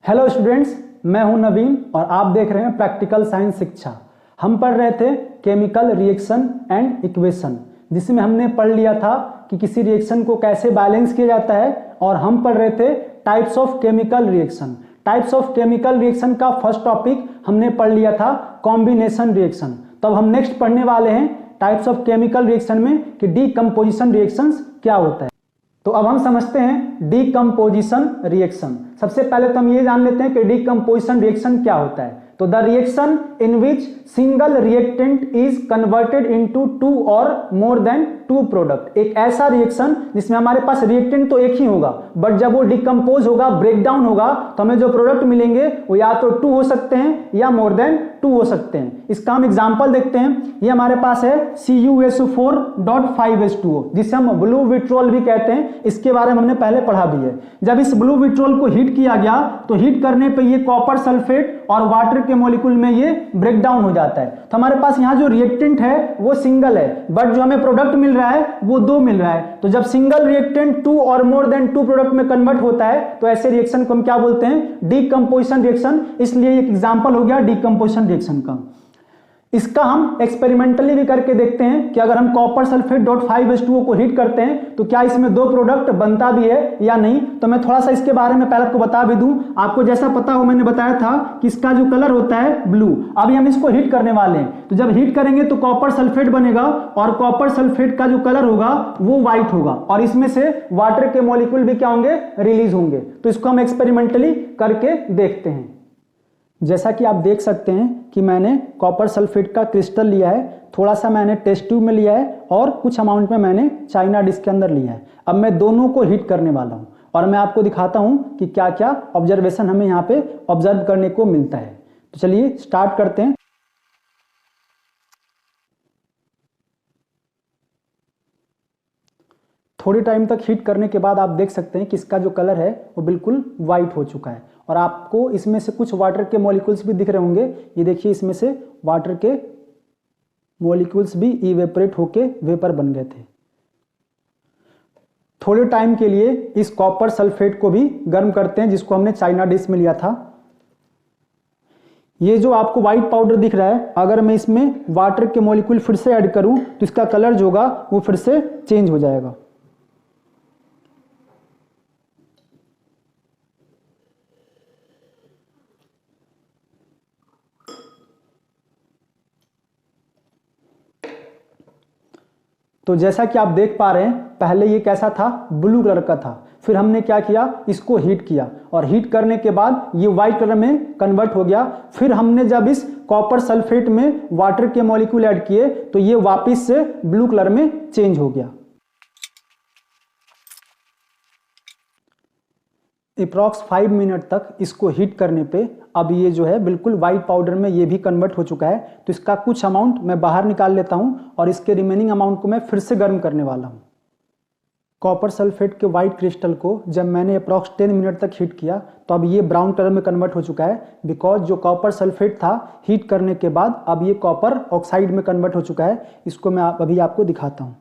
Hello students, मैं हूं नवीन और आप देख रहे हैं प्रैक्टिकल साइंस शिक्षा। हम पढ़ रहे थे केमिकल रिएक्शन एंड इक्वेशन, जिसमें हमने पढ़ लिया था कि किसी रिएक्शन को कैसे बैलेंस किया जाता है, और हम पढ़ रहे थे types of chemical reaction. Types of chemical reaction का फर्स्ट टॉपिक हमने पढ़ लिया था कॉम्बिनेशन रिएक्शन। तब हम नेक्स्ट पढ़ने वाले हैं टाइप्स ऑफ केमिकल रिएक्शन में कि डीकंपोजिशन रिएक्शंस क्या होता है। तो अब हम समझते हैं डीकंपोजिशन रिएक्शन। सबसे पहले तो हम ये जान लेते हैं कि डीकंपोजिशन रिएक्शन क्या होता है। तो the reaction in which single reactant is converted into two और मोर देन टू प्रोडक्ट। एक ऐसा रिएक्शन जिसमें हमारे पास रिएक्टेंट तो एक ही होगा, बट जब वो डिकम्पोज होगा, ब्रेक डाउन होगा, तो हमें जो प्रोडक्ट मिलेंगे वो या तो टू हो सकते हैं या मोर देन टू हो सकते हैं। इसका हम एग्जांपल देखते हैं। ये हमारे पास है CuSO4.5H2O, जिसे हम ब्लू विट्रोल भी कहते हैं। इसके बारे में हमने पहले पढ़ा भी है। जब इस ब्लू विट्रोल को हीट किया गया तो हीट करने पे ये कॉपर सल्फेट और वाटर के मॉलिक्यूल में ये ब्रेक डाउन हो जाता है। तो हमारे पास यहाँ जो रिएक्टेंट है वो सिंगल है, बट जो हमें प्रोडक्ट मिल रहा है वो दो मिल रहा है। तो जब सिंगल रिएक्टेंट टू और मोर देन टू प्रोडक्ट में कन्वर्ट होता है तो ऐसे रिएक्शन को हम क्या बोलते हैं? Decomposition reaction. इसलिए एक एग्जांपल हो गया डीकंपोजिशन रिएक्शन का। इसका हम एक्सपेरिमेंटली भी करके देखते हैं कि अगर हम कॉपर सल्फेट .5H2O को हीट करते हैं तो क्या इसमें दो प्रोडक्ट बनता भी है या नहीं। तो मैं थोड़ा सा इसके बारे में पहले आपको बता भी दूं। आपको जैसा पता हो, मैंने बताया था कि इसका जो कलर होता है ब्लू। अभी हम इसको हीट करने वाले हैं, तो जब हीट करेंगे तो कॉपर सल्फेट बनेगा और कॉपर सल्फेट का जो कलर होगा वो व्हाइट होगा, और इसमें से वाटर के मॉलिक्यूल भी क्या होंगे? रिलीज होंगे। तो इसको हम एक्सपेरिमेंटली करके देखते हैं। जैसा कि आप देख सकते हैं कि मैंने कॉपर सल्फेट का क्रिस्टल लिया है, थोड़ा सा मैंने टेस्ट ट्यूब में लिया है और कुछ अमाउंट में मैंने चाइना डिश के अंदर लिया है। अब मैं दोनों को हीट करने वाला हूं और मैं आपको दिखाता हूं कि क्या क्या ऑब्जर्वेशन हमें यहाँ पे ऑब्जर्व करने को मिलता है। तो चलिए स्टार्ट करते हैं। थोड़ी टाइम तक हीट करने के बाद आप देख सकते हैं कि इसका जो कलर है वो बिल्कुल वाइट हो चुका है, और आपको इसमें से कुछ वाटर के मॉलिक्यूल्स भी दिख रहे होंगे। ये देखिए, इसमें से वाटर के मॉलिक्यूल्स भी इवेपोरेट होके वेपर बन गए थे। थोड़े टाइम के लिए इस कॉपर सल्फेट को भी गर्म करते हैं, जिसको हमने चाइना डिश में लिया था। ये जो आपको व्हाइट पाउडर दिख रहा है, अगर मैं इसमें वाटर के मॉलिक्यूल फिर से ऐड करूं तो इसका कलर जो होगा वो फिर से चेंज हो जाएगा। तो जैसा कि आप देख पा रहे हैं, पहले ये कैसा था? ब्लू कलर का था। फिर हमने क्या किया? इसको हीट किया, और हीट करने के बाद ये व्हाइट कलर में कन्वर्ट हो गया। फिर हमने जब इस कॉपर सल्फेट में वाटर के मॉलिक्यूल ऐड किए तो ये वापस से ब्लू कलर में चेंज हो गया। अप्रॉक्स 5 मिनट तक इसको हीट करने पे अब ये जो है बिल्कुल वाइट पाउडर में ये भी कन्वर्ट हो चुका है। तो इसका कुछ अमाउंट मैं बाहर निकाल लेता हूं और इसके रिमेनिंग अमाउंट को मैं फिर से गर्म करने वाला हूं। कॉपर सल्फेट के वाइट क्रिस्टल को जब मैंने अप्रॉक्स 10 मिनट तक हीट किया तो अब ये ब्राउन कलर में कन्वर्ट हो चुका है, बिकॉज जो कॉपर सल्फेट था हीट करने के बाद अब ये कॉपर ऑक्साइड में कन्वर्ट हो चुका है। इसको मैं अभी आपको दिखाता हूँ।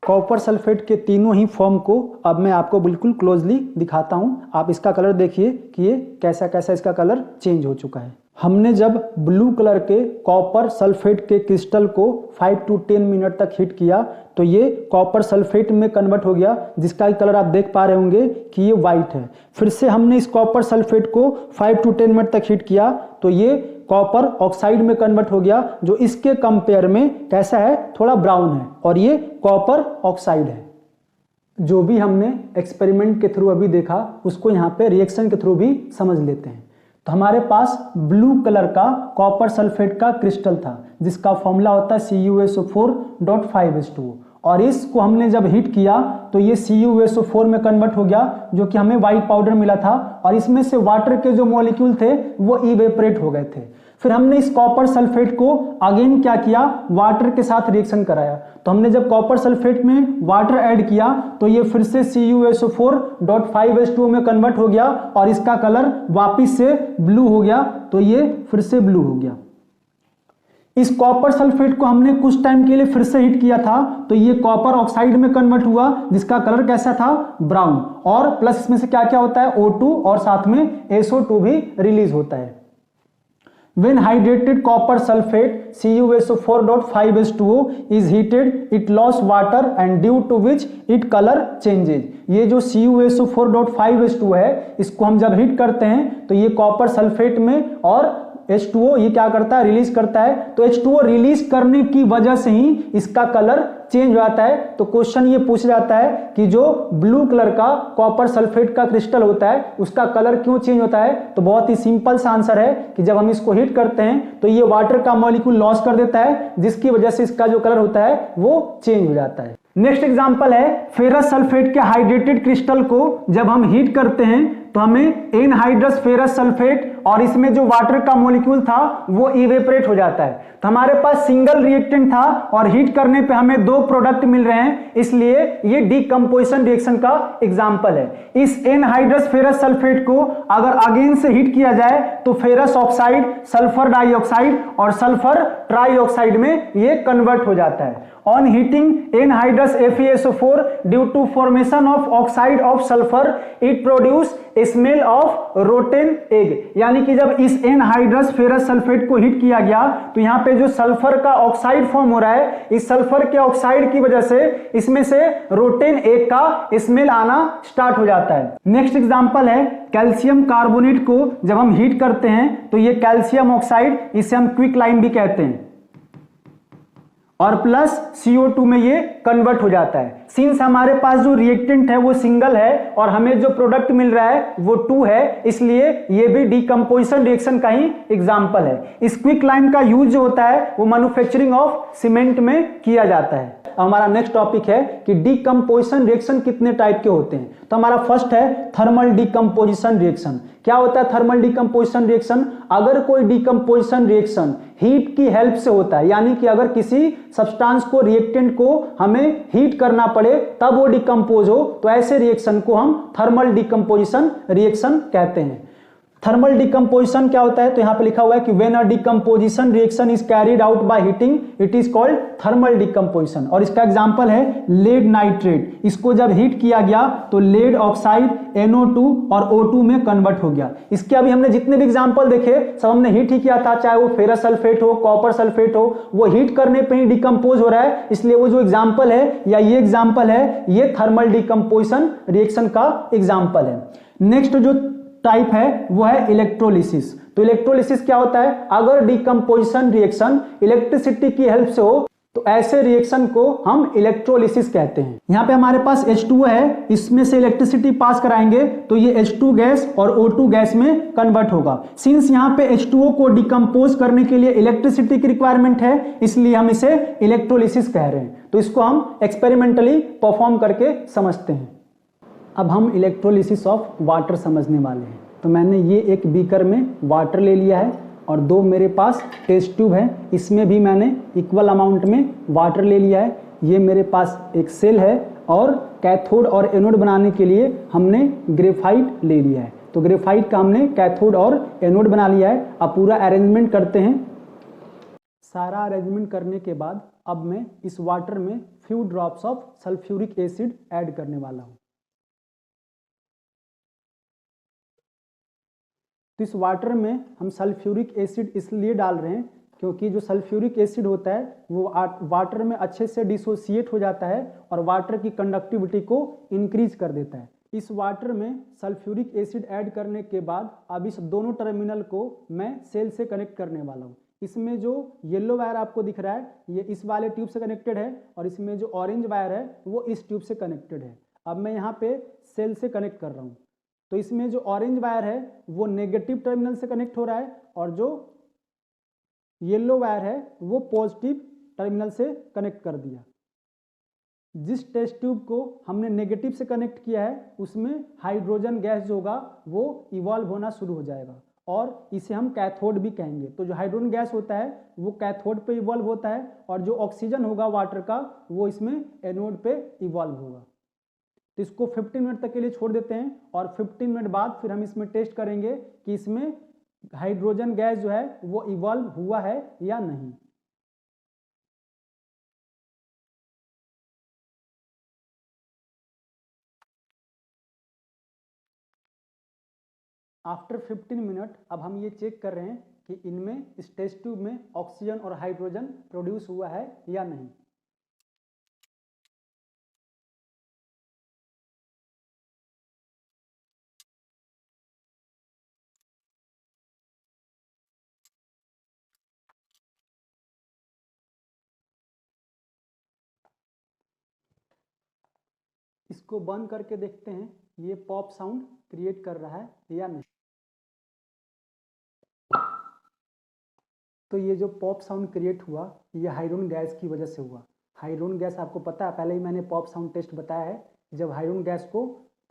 कॉपर सल्फेट के तीनों ही फॉर्म को अब मैं आपको बिल्कुल क्लोजली दिखाता हूं। आप इसका कलर देखिए कि ये कैसा कैसा इसका कलर चेंज हो चुका है। हमने जब ब्लू कलर के कॉपर सल्फेट के क्रिस्टल को 5 to 10 मिनट तक हीट किया तो ये कॉपर सल्फेट में कन्वर्ट हो गया, जिसका कलर आप देख पा रहे होंगे कि ये वाइट है। फिर से हमने इस कॉपर सल्फेट को 5 to 10 मिनट तक हीट किया तो ये कॉपर ऑक्साइड में कन्वर्ट हो गया, जो इसके कंपेयर में कैसा है? थोड़ा ब्राउन है, और ये कॉपर ऑक्साइड है। जो भी हमने एक्सपेरिमेंट के थ्रू अभी देखा उसको यहाँ पे रिएक्शन के थ्रू भी समझ लेते हैं। तो हमारे पास ब्लू कलर का कॉपर सल्फेट का क्रिस्टल था, जिसका फॉर्मूला होता है CuSO4.5H2O, और इसको हमने जब हीट किया तो ये CuSO4 में कन्वर्ट हो गया, जो कि हमें व्हाइट पाउडर मिला था, और इसमें से वाटर के जो मॉलिक्यूल थे वो इवेपोरेट हो गए थे। फिर हमने इस कॉपर सल्फेट को अगेन क्या किया? वाटर के साथ रिएक्शन कराया। तो हमने जब कॉपर सल्फेट में वाटर ऐड किया तो ये फिर से CuSO4.5H2O में कन्वर्ट हो गया, और इसका कलर वापिस से ब्लू हो गया। तो ये फिर से ब्लू हो गया। इस कॉपर सल्फेट को हमने कुछ टाइम के लिए फिर से हीट किया था, तो ये कॉपर ऑक्साइड में कन्वर्ट हुआ, जिसका कलर कैसा था, ब्राउन, और प्लस इसमें से क्या क्या होता है, O2 और साथ में SO2 भी रिलीज होता है। When hydrated copper sulfate CuSO4.5H2O is heated, it lost water and due to which it color changes। ये जो CuSO4.5H2O है, इसको हम जब हीट करते हैं तो ये कॉपर सल्फेट में और H2O ये क्या करता है, रिलीज करता है। तो H2O रिलीज करने की वजह से ही इसका कलर चेंज हो जाता है। तो क्वेश्चन ये पूछ जाता है कि जो ब्लू कलर का कॉपर सल्फेट का क्रिस्टल होता है उसका कलर क्यों चेंज होता है। तो बहुत ही सिंपल सा आंसर है कि जब हम इसको हीट करते हैं तो ये वाटर का मॉलिक्यूल लॉस कर देता है, जिसकी वजह से इसका जो कलर होता है वो चेंज हो जाता है। नेक्स्ट एग्जांपल है फेरस सल्फेट के हाइड्रेटेड क्रिस्टल को जब हम हीट करते हैं तो हमें एनहाइड्रस फेरस सल्फेट और इसमें जो वाटर का मॉलिक्यूल था वो इवेपोरेट हो जाता है। तो हमारे पास सिंगल रिएक्टेंट था और हीट करने पे हमें दो प्रोडक्ट मिल रहे हैं, इसलिए ये डीकंपोजिशन रिएक्शन का एग्जांपल है। इस एनहाइड्रस फेरस सल्फेट को अगर अगेन से हीट किया जाए तो फेरस ऑक्साइड, सल्फर डाइऑक्साइड और सल्फर ट्राइऑक्साइड में ये कन्वर्ट हो जाता है। On heating anhydrous FeSO4 due to formation of oxide of sulfur, it produce a smell of rotten egg। यानी कि जब इस एनहाइड्रस फेरस सल्फेट को हीट किया गया तो यहाँ पे जो सल्फर का ऑक्साइड फॉर्म हो रहा है, इस सल्फर के ऑक्साइड की वजह से इसमें से रोटेन एग का स्मेल आना स्टार्ट हो जाता है। नेक्स्ट एग्जांपल है कैल्शियम कार्बोनेट को जब हम हीट करते हैं तो ये कैल्शियम ऑक्साइड, इसे हम क्विक लाइम भी कहते हैं, और प्लस CO2 में ये कन्वर्ट हो जाता है। सिंस हमारे पास जो रिएक्टेंट है वो सिंगल है और हमें जो प्रोडक्ट मिल रहा है वो 2 है, इसलिए ये भी डीकंपोजिशन रिएक्शन का ही एग्जांपल है। इस क्विक लाइम का यूज जो होता है वो मैन्युफैक्चरिंग ऑफ सीमेंट में किया जाता है। हमारा नेक्स्ट टॉपिक है कि डीकंपोजिशन रिएक्शन कितने टाइप के होते हैं। तो हमारा फर्स्ट है थर्मल डीकंपोजिशन रिएक्शन। क्या होता है थर्मल डीकंपोजिशन रिएक्शन? अगर कोई डीकंपोजिशन रिएक्शन हीट की हेल्प से होता है, यानी कि अगर किसी सब्सटेंस को, रिएक्टेंट को हमें हीट करना पड़े तब वो डिकंपोज हो, तो ऐसे रिएक्शन को हम थर्मल डीकंपोजिशन रिएक्शन कहते हैं। थर्मल डीकंपोजिशन क्या होता है? तो यहां पे लिखा हुआ है कि when a decomposition reaction is carried out by heating it is called thermal decomposition. और इसका एग्जांपल है लेड नाइट्रेट। इसको जब हीट किया गया तो लेड ऑक्साइड NO2 और O2 में कन्वर्ट हो गया। इसके अभी हमने जितने भी एग्जांपल देखे सब हमने हीट ही किया था, चाहे वो फेरस सल्फेट हो, कॉपर सल्फेट हो, वो हीट करने पे ही डिकंपोज हो रहा है। इसलिए वो जो एग्जांपल है या ये एग्जांपल है, ये थर्मल डीकंपोजिशन रिएक्शन का एग्जांपल है। नेक्स्ट जो टाइप है वो है इलेक्ट्रोलिसिस। तो इलेक्ट्रोलिसिस क्या होता है? अगर डीकंपोजिशन रिएक्शन इलेक्ट्रिसिटी की हेल्प से हो तो ऐसे रिएक्शन को हम इलेक्ट्रोलिसिस कहते हैं। यहाँ पे हमारे पास H2O है, इसमें से इलेक्ट्रिसिटी पास कराएंगे तो ये H2 गैस और O2 गैस में कन्वर्ट होगा। सिंस यहाँ पे H2O को डिकंपोज करने के लिए इलेक्ट्रिसिटी की रिक्वायरमेंट है, इसलिए हम इसे इलेक्ट्रोलिसिस कह रहे हैं। तो इसको हम एक्सपेरिमेंटली परफॉर्म करके समझते हैं। अब हम इलेक्ट्रोलिसिस ऑफ वाटर समझने वाले हैं। तो मैंने ये एक बीकर में वाटर ले लिया है और 2 मेरे पास टेस्ट ट्यूब है, इसमें भी मैंने इक्वल अमाउंट में वाटर ले लिया है। ये मेरे पास एक सेल है और कैथोड और एनोड बनाने के लिए हमने ग्रेफाइट ले लिया है। तो ग्रेफाइट का हमने कैथोड और एनोड बना लिया है। अब पूरा अरेंजमेंट करते हैं। सारा अरेंजमेंट करने के बाद अब मैं इस वाटर में few drops of sulphuric acid add करने वाला हूँ। तो इस वाटर में हम सल्फ्यूरिक एसिड इसलिए डाल रहे हैं क्योंकि जो सल्फ्यूरिक एसिड होता है वो वाटर में अच्छे से डिसोसिएट हो जाता है और वाटर की कंडक्टिविटी को इंक्रीज कर देता है। इस वाटर में सल्फ्यूरिक एसिड ऐड करने के बाद अब इस दोनों टर्मिनल को मैं सेल से कनेक्ट करने वाला हूँ। इसमें जो येलो वायर आपको दिख रहा है ये इस वाले ट्यूब से कनेक्टेड है और इसमें जो ऑरेंज वायर है वो इस ट्यूब से कनेक्टेड है। अब मैं यहाँ पे सेल से कनेक्ट कर रहा हूँ। तो इसमें जो ऑरेंज वायर है वो नेगेटिव टर्मिनल से कनेक्ट हो रहा है और जो येलो वायर है वो पॉजिटिव टर्मिनल से कनेक्ट कर दिया। जिस टेस्ट ट्यूब को हमने नेगेटिव से कनेक्ट किया है उसमें हाइड्रोजन गैस जो होगा वो इवॉल्व होना शुरू हो जाएगा और इसे हम कैथोड भी कहेंगे। तो जो हाइड्रोजन गैस होता है वो कैथोड पे इवॉल्व होता है और जो ऑक्सीजन होगा वाटर का वो इसमें एनोड पे इवॉल्व होगा। तो इसको 15 मिनट तक के लिए छोड़ देते हैं और 15 मिनट बाद फिर हम इसमें टेस्ट करेंगे कि इसमें हाइड्रोजन गैस जो है वो इवॉल्व हुआ है या नहीं। आफ्टर 15 मिनट अब हम ये चेक कर रहे हैं कि इनमें इस टेस्ट ट्यूब में ऑक्सीजन और हाइड्रोजन प्रोड्यूस हुआ है या नहीं। इसको बंद करके देखते हैं ये पॉप साउंड क्रिएट कर रहा है या नहीं। तो ये जो पॉप साउंड क्रिएट हुआ ये हाइड्रोजन गैस की वजह से हुआ। हाइड्रोजन गैस आपको पता है, पहले ही मैंने पॉप साउंड टेस्ट बताया है, जब हाइड्रोजन गैस को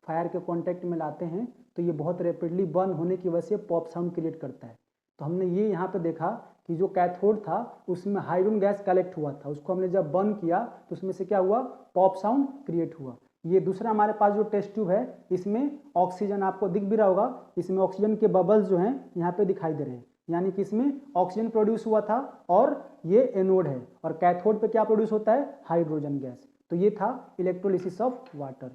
फायर के कांटेक्ट में लाते हैं तो ये बहुत रैपिडली बर्न होने की वजह से पॉप साउंड क्रिएट करता है। तो हमने ये यहाँ पे देखा कि जो कैथोड था उसमें हाइड्रोजन गैस कलेक्ट हुआ था, उसको हमने जब बर्न किया तो उसमें से क्या हुआ, पॉप साउंड क्रिएट हुआ। ये दूसरा हमारे पास जो टेस्ट ट्यूब है इसमें ऑक्सीजन आपको दिख भी रहा होगा, इसमें ऑक्सीजन के बबल्स जो हैं यहाँ पे दिखाई दे रहे हैं, यानी कि इसमें ऑक्सीजन प्रोड्यूस हुआ था और ये एनोड है, और कैथोड पे क्या प्रोड्यूस होता है, हाइड्रोजन गैस। तो ये था इलेक्ट्रोलिसिस ऑफ वाटर।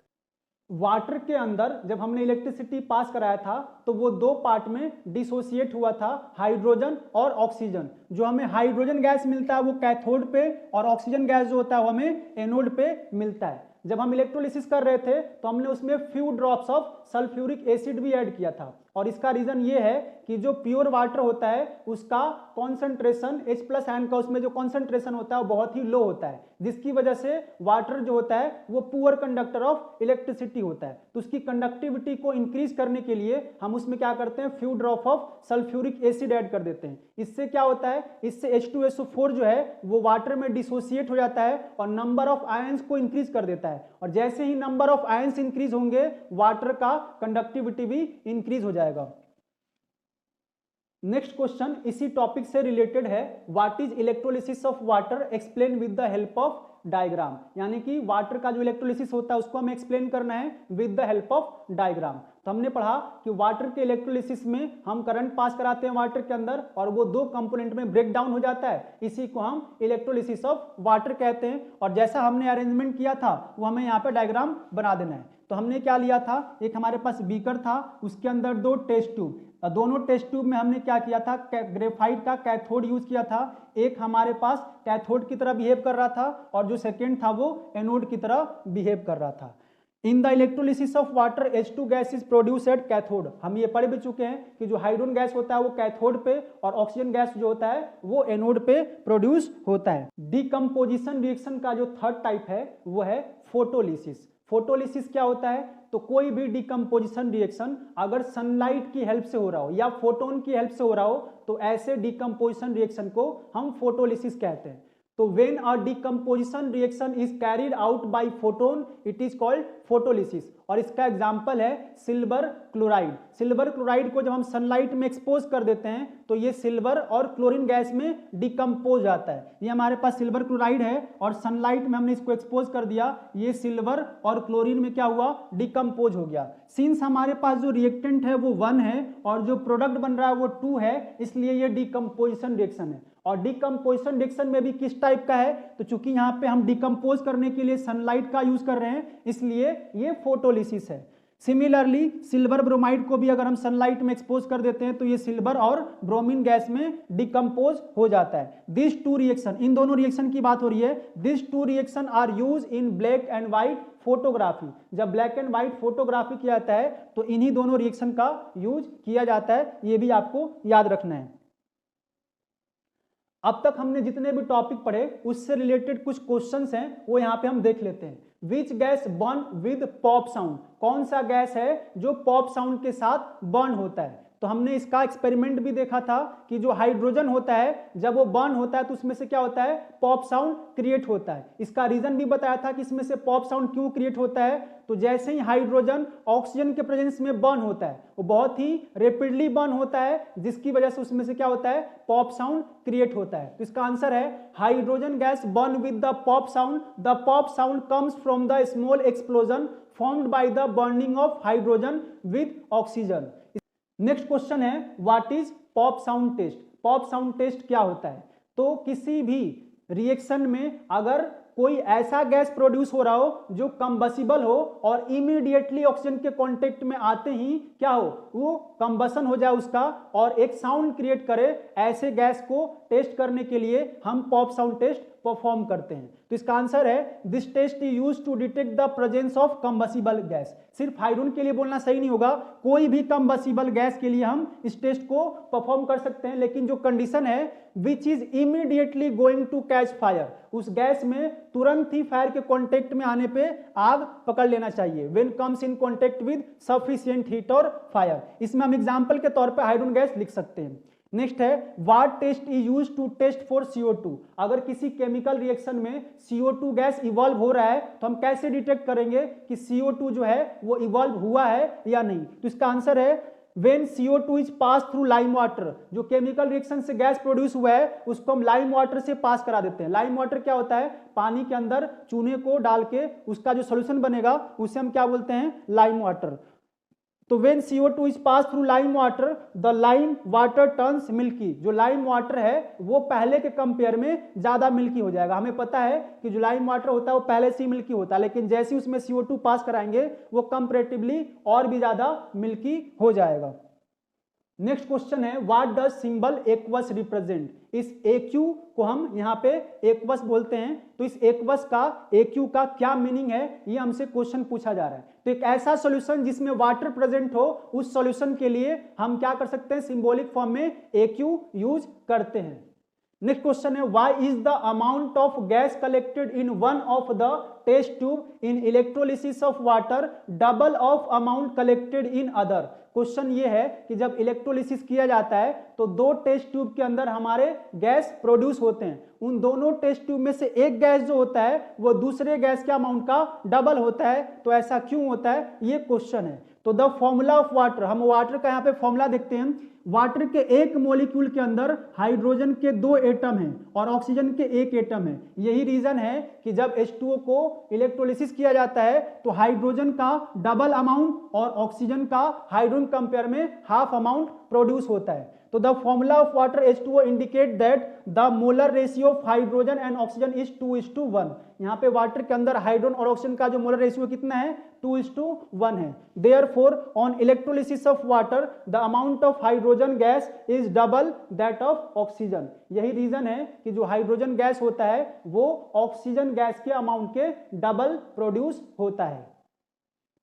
वाटर के अंदर जब हमने इलेक्ट्रिसिटी पास कराया था तो वो दो पार्ट में डिसोसिएट हुआ था, हाइड्रोजन और ऑक्सीजन। जो हमें हाइड्रोजन गैस मिलता है वो कैथोड पे और ऑक्सीजन गैस जो होता है वो हमें एनोड पे मिलता है। जब हम इलेक्ट्रोलिसिस कर रहे थे तो हमने उसमें few drops of sulphuric acid भी ऐड किया था, और इसका रीजन ये है कि जो प्योर वाटर होता है उसका कॉन्सेंट्रेशन H+ का उसमें जो कॉन्सेंट्रेशन होता है वो बहुत ही लो होता है, जिसकी वजह से वाटर जो होता है वो पुअर कंडक्टर ऑफ इलेक्ट्रिसिटी होता है। तो उसकी कंडक्टिविटी को इंक्रीज करने के लिए हम उसमें क्या करते हैं, few drop of sulphuric acid add कर देते हैं। इससे क्या होता है, इससे H2SO4 जो है वो वाटर में डिसोसिएट हो जाता है और नंबर ऑफ आयंस को इंक्रीज कर देता है, और जैसे ही नंबर ऑफ आयंस इंक्रीज होंगे वाटर का कंडक्टिविटी भी इंक्रीज हो जाएगा। नेक्स्ट क्वेश्चन इसी टॉपिक से रिलेटेड है, what is electrolysis of water explain with the help of diagram. यानी कि वाटर का जो इलेक्ट्रोलिसिस होता है उसको हमें एक्सप्लेन करना है with the help of diagram. तो हमने पढ़ा कि वाटर के इलेक्ट्रोलिसिस में हम करंट पास कराते हैं वाटर के अंदर और वो दो कंपोनेंट में ब्रेक डाउन हो जाता है, इसी को हम इलेक्ट्रोलिसिस ऑफ वाटर कहते हैं। और जैसा हमने अरेंजमेंट किया था वो हमें यहाँ पे डायग्राम बना देना है। तो हमने क्या लिया था, एक हमारे पास बीकर था, उसके अंदर दो टेस्ट ट्यूब, दोनों टेस्ट ट्यूब में हमने क्या किया था, ग्रेफाइट का कैथोड यूज किया था। एक हमारे पास कैथोड की तरह बिहेव कर रहा था और जो सेकेंड था वो एनोड की तरह बिहेव कर रहा था। In the electrolysis of water H2 gas is produce at cathode. हम ये पढ़ भी चुके हैं कि जो हाइड्रोजन गैस होता है वो कैथोड पे और ऑक्सीजन गैस जो होता है वो एनोड पे प्रोड्यूस होता है। डिकम्पोजिशन रिएक्शन का जो थर्ड टाइप है वो है फोटोलिसिस। फोटोलिसिस क्या होता है, तो कोई भी डिकम्पोजिशन रिएक्शन अगर सनलाइट की हेल्प से हो रहा हो या फोटोन की हेल्प से हो रहा हो तो ऐसे डिकम्पोजिशन रिएक्शन को हम फोटोलिसिस कहते हैं। तो when a decomposition reaction is carried out by photon it is called photolysis. और इसका एग्जांपल है सिल्वर क्लोराइड। सिल्वर क्लोराइड को जब हम सनलाइट में एक्सपोज कर देते हैं तो ये सिल्वर और क्लोरीन गैस में डिकम्पोज आता है। ये हमारे पास सिल्वर क्लोराइड है और सनलाइट में हमने इसको एक्सपोज कर दिया, ये सिल्वर और क्लोरीन में क्या हुआ, डिकम्पोज हो गया। सिंस हमारे पास जो रिएक्टेंट है वो 1 है और जो प्रोडक्ट बन रहा है वो 2 है, इसलिए ये डिकम्पोजिशन रिएक्शन है। और डिकम्पोजिशन रिएक्शन में भी किस टाइप का है, तो चूंकि यहाँ पे हम डिकम्पोज करने के लिए सनलाइट का यूज कर रहे हैं इसलिए ये फोटोलिसिस है। सिमिलरली सिल्वर ब्रोमाइड को भी अगर हम सनलाइट में एक्सपोज कर देते हैं तो ये सिल्वर और ब्रोमीन गैस में डिकम्पोज हो जाता है। दिस टू रिएक्शन, इन दोनों रिएक्शन की बात हो रही है, this two reaction are use in black and white photography. जब ब्लैक एंड व्हाइट फोटोग्राफी किया जाता है तो इन्हीं दोनों रिएक्शन का यूज किया जाता है, ये भी आपको याद रखना है। अब तक हमने जितने भी टॉपिक पढ़े उससे रिलेटेड कुछ क्वेश्चंस हैं वो यहाँ पे हम देख लेते हैं। Which gas burn with pop sound, कौन सा गैस है जो पॉप साउंड के साथ बर्न होता है। तो हमने इसका एक्सपेरिमेंट भी देखा था कि जो हाइड्रोजन होता है जब वो बर्न होता है तो उसमें से क्या होता है, पॉप साउंड क्रिएट होता है। इसका रीजन भी बताया था कि इसमें से पॉप साउंड क्यों क्रिएट होता है, तो जैसे ही हाइड्रोजन ऑक्सीजन के प्रेजेंस में बर्न होता है वो बहुत ही रैपिडली बर्न होता है, जिसकी वजह से उसमें से क्या होता है, पॉप साउंड क्रिएट होता है। तो इसका आंसर है hydrogen gas burn with the pop sound. The pop sound comes from the small explosion formed by the burning of hydrogen with oxygen. Next question है what is pop sound test. Pop sound test क्या होता है, तो किसी भी reaction में अगर कोई ऐसा गैस प्रोड्यूस हो रहा हो जो कंबसिबल हो और इमीडिएटली ऑक्सीजन के कांटेक्ट में आते ही क्या हो, वो कंबसन हो जाए उसका और एक साउंड क्रिएट करे, ऐसे गैस को टेस्ट करने के लिए हम पॉप साउंड टेस्ट परफॉर्म करते हैं। तो इसका आंसर है this test is used to detect the presence of combustible gas. सिर्फ हाइड्रोजन के लिए बोलना सही नहीं होगा, कोई भी कंबसिबल गैस के लिए हम इस टेस्ट को परफॉर्म कर सकते हैं, लेकिन जो कंडीशन है which is immediately going to catch fire, उस गैस में तुरंत ही फायर के कांटेक्ट में आने पे आग पकड़ लेना चाहिए। When comes in contact with sufficient heat और फायर। इसमें हम एग्जांपल के तौर पे हाइड्रोजन गैस लिख सकते हैं। नेक्स्ट है what test is used to test for CO2। अगर किसी केमिकल रिएक्शन में CO2 गैस इवॉल्व हो रहा है तो हम कैसे डिटेक्ट करेंगे कि CO2 जो है वो इवॉल्व हुआ है या नहीं। तो इसका आंसर है When CO2 is passed through lime water, जो केमिकल रिएक्शन से गैस प्रोड्यूस हुआ है उसको हम लाइम वाटर से पास करा देते हैं। लाइम वाटर क्या होता है, पानी के अंदर चूने को डाल के उसका जो सोल्यूशन बनेगा उसे हम क्या बोलते हैं, लाइम वाटर। तो when CO2 is passed through lime water, the lime water turns milky। जो लाइम वाटर है वो पहले के कंपेयर में ज्यादा मिल्की हो जाएगा। हमें पता है कि जो लाइम वाटर होता है वो पहले से ही मिल्की होता है, लेकिन जैसे ही उसमें CO2 पास कराएंगे वो कंपैरेटिवली और भी ज्यादा मिल्की हो जाएगा। नेक्स्ट क्वेश्चन है what does symbol aqueous represent. इस AQ को हम यहाँ पे एक्वस बोलते हैं, तो इस एक्वस का AQ का क्या मीनिंग है ये हमसे क्वेश्चन पूछा जा रहा है। तो एक ऐसा सॉल्यूशन जिसमें वाटर प्रेजेंट हो उस सॉल्यूशन के लिए हम क्या कर सकते हैं, सिंबॉलिक फॉर्म में AQ यूज करते हैं। नेक्स्ट क्वेश्चन है why is the amount of gas collected in one of the test tube in electrolysis of water double of amount collected in other. Question ये है कि जब इलेक्ट्रोलिसिस किया जाता है तो दो टेस्ट ट्यूब के अंदर हमारे गैस प्रोड्यूस होते हैं, उन दोनों टेस्ट ट्यूब में से एक गैस जो होता है वो दूसरे गैस के अमाउंट का डबल होता है। तो ऐसा क्यों होता है ये क्वेश्चन है। तो द फॉर्मूला ऑफ वाटर, हम वाटर का यहाँ पे फॉर्मूला देखते हैं। वाटर के एक मॉलिक्यूल के अंदर हाइड्रोजन के 2 एटम हैं और ऑक्सीजन के 1 एटम है। यही रीजन है कि जब H2O को इलेक्ट्रोलिसिस किया जाता है तो हाइड्रोजन का डबल अमाउंट और ऑक्सीजन का हाइड्रोजन कंपेयर में हाफ अमाउंट प्रोड्यूस होता है। तो the formula of water H2O indicate that the molar ratio of hydrogen and oxygen is 2:1। यहाँ पे वाटर के अंदर हाइड्रोजन और ऑक्सीजन का जो मोलर रेशियो कितना है, 2:1 है। Therefore on electrolysis of water the amount of hydrogen gas is double that of oxygen. यही रीजन है कि जो हाइड्रोजन गैस होता है वो ऑक्सीजन गैस के अमाउंट के डबल प्रोड्यूस होता है।